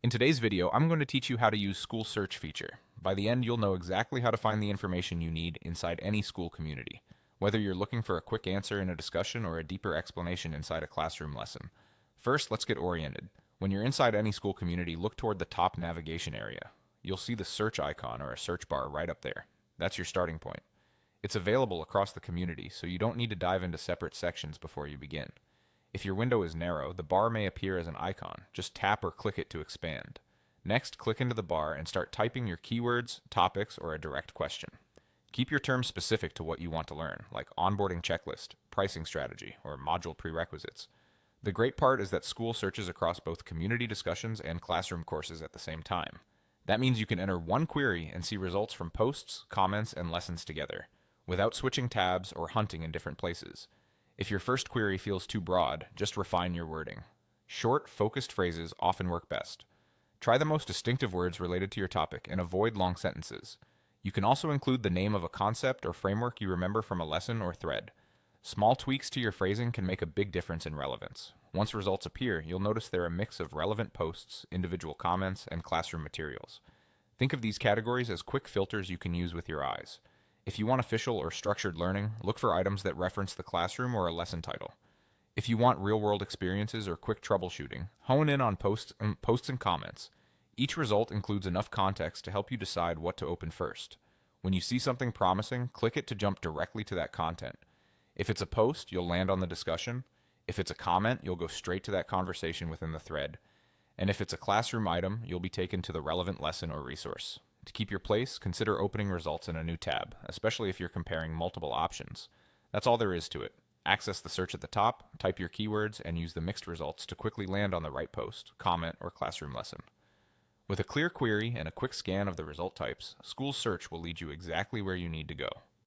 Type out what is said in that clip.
In today's video, I'm going to teach you how to use School Search feature. By the end, you'll know exactly how to find the information you need inside any school community, whether you're looking for a quick answer in a discussion or a deeper explanation inside a classroom lesson. First, let's get oriented. When you're inside any school community, look toward the top navigation area. You'll see the search icon or a search bar right up there. That's your starting point. It's available across the community, so you don't need to dive into separate sections before you begin. If your window is narrow, the bar may appear as an icon. Just tap or click it to expand. Next, click into the bar and start typing your keywords, topics, or a direct question. Keep your terms specific to what you want to learn, like onboarding checklist, pricing strategy, or module prerequisites. The great part is that Skool searches across both community discussions and classroom courses at the same time. That means you can enter one query and see results from posts, comments, and lessons together, without switching tabs or hunting in different places. If your first query feels too broad, just refine your wording. Short, focused phrases often work best. Try the most distinctive words related to your topic and avoid long sentences. You can also include the name of a concept or framework you remember from a lesson or thread. Small tweaks to your phrasing can make a big difference in relevance. Once results appear, you'll notice they're a mix of relevant posts, individual comments, and classroom materials. Think of these categories as quick filters you can use with your eyes. If you want official or structured learning, look for items that reference the classroom or a lesson title. If you want real-world experiences or quick troubleshooting, hone in on posts and comments. Each result includes enough context to help you decide what to open first. When you see something promising, click it to jump directly to that content. If it's a post, you'll land on the discussion. If it's a comment, you'll go straight to that conversation within the thread. And if it's a classroom item, you'll be taken to the relevant lesson or resource. To keep your place, consider opening results in a new tab, especially if you're comparing multiple options. That's all there is to it. Access the search at the top, type your keywords, and use the mixed results to quickly land on the right post, comment, or classroom lesson. With a clear query and a quick scan of the result types, Skool Search will lead you exactly where you need to go.